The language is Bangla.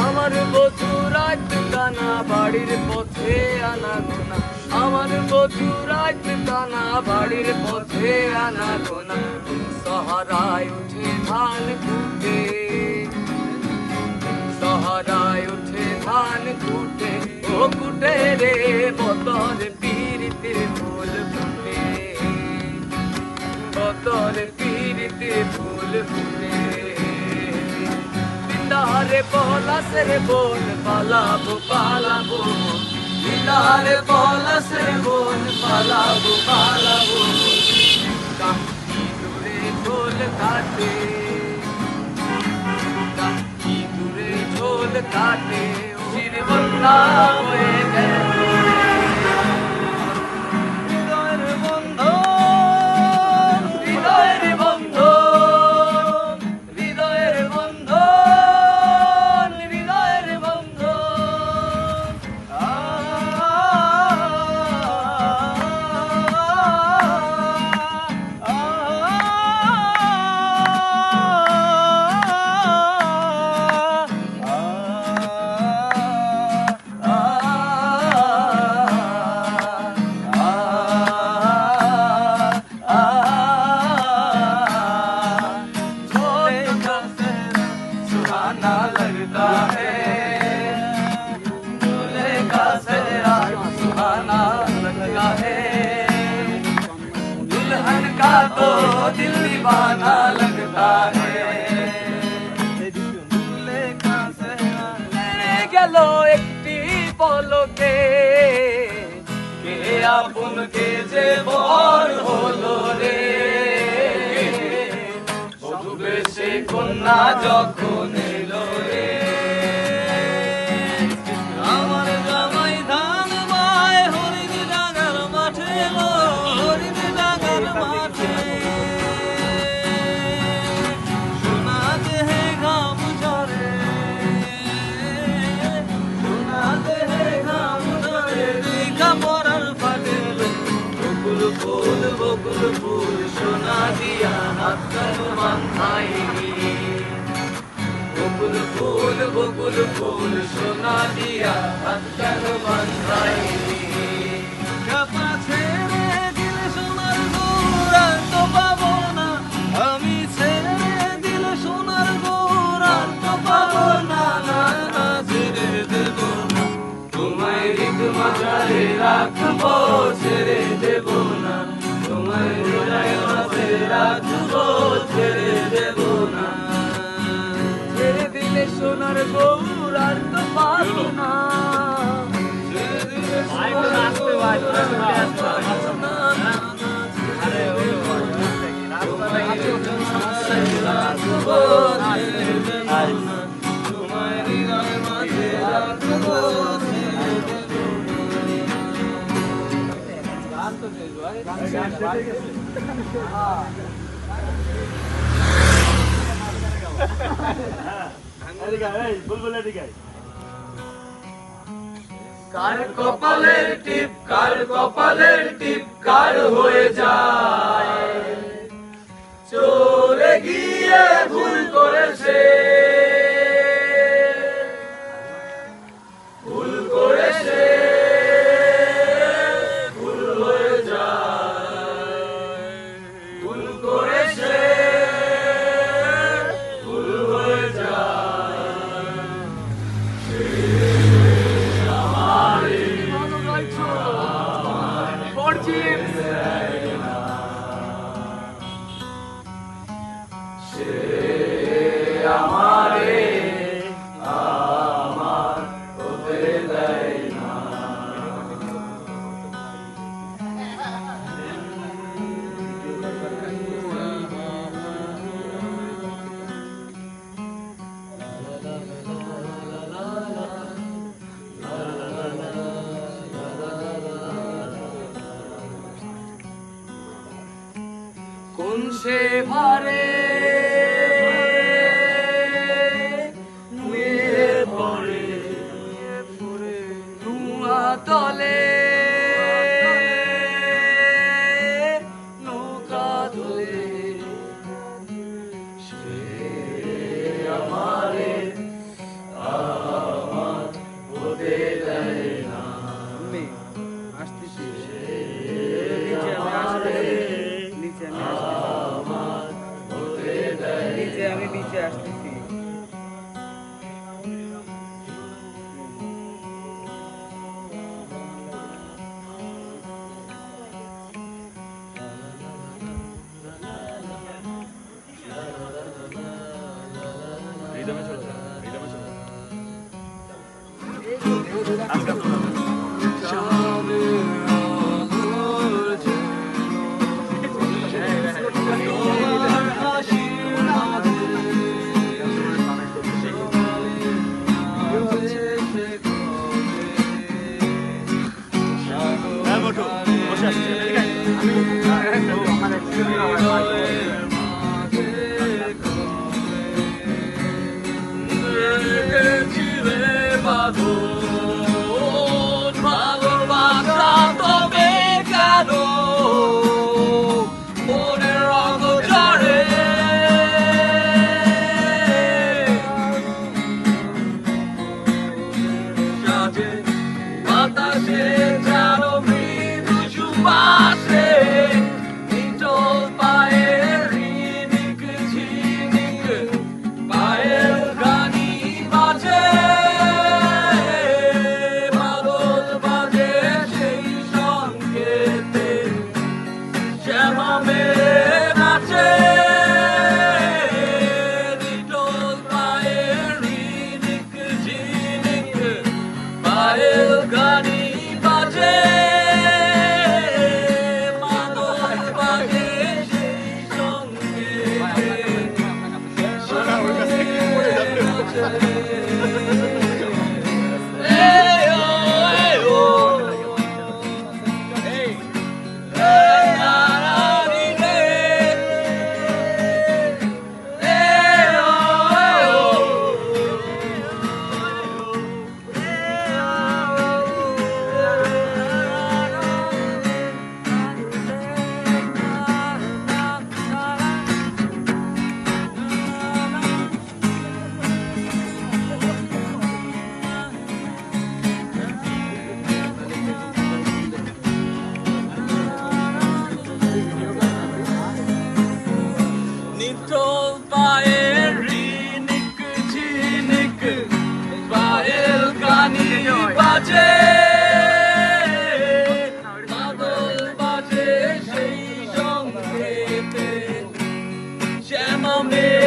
আমার বধু রাত কানা বাড়ির পথে আনাগোনা, আমার বধু রাত কানা বাড়ির পথে আনাগোনা, সহারায় উঠে ধান কুটে, সহারায় উঠে ধান কুটে, ও কুটে রে বতর পীরিতে ফুল ফুটে, বতর পীরিতে ফুল ফুটে। বিন্দারে পলাশের বোন পালাবো পালাবো, বিন্দারে পলাশের বোন পালাবো পালাবো, কাকি দূরে ঝোল কাটে, কাকি দূরে ঝোল কাটে, শিরবন্দা হয়ে গেল तो दिल दीवाना लगता है, গেল একটি পলকে, কে আপন কে যে বর হলো রে, বধূ বেশে কন্যা যখন এলো রে, আমার জামাই ধান বায় হরিণ ডাঙ্গার মাঠে, হরিণ ডাঙ্গার মাঠে, সোনা দেহে ঘাম ঝরে, সোনা দেহে ঘাম ঝরে, রেখা পরার ফাটে, বকুল ফুল সোনা দিয়া হাত কানো বান্ধাইনি, বকুল ফুল সোনা দিয়া হাত কানো বান্ধাইনি, চাপা ছেড়ে দিলে সোনার গৌরার তো পাবো না, আমি ছেড়ে দিলে সোনার গৌরার তো পাবো না, না না ছেড়ে দেব না, তোমায় হৃদ মাঝারে রাখবো, ছেড়ে দেব না, তোমায় হৃদয় মাঝে রাখবো, ছেড়ে দেব না, ছেড়ে দিলে সোনার গৌরার তো পাবো না, ছেড়ে দিলে সোনার গৌরার তো পাবো না, আরে ওই তোমায় হৃদয় মাঝে রাখবো, ছেড়ে দেব না, তোমায় হৃদয় মাঝে রাখবো, ছেড়ে দেব কার কপালের টিপ, কার কপালের টিপ কার হয়ে যায়, চলে গিয়ে ভুল করেছে, ভুল করেছে, ভুল হয়ে যায়, ভুল করেছে, ভুল হয়ে যায়, আমারে ভালো লাগছো পড়ছিস, সে আমারে আমার হতে দেয় না, কোন সে ভারে পড়ে যে আমি নিচে আসতেছি। Shama me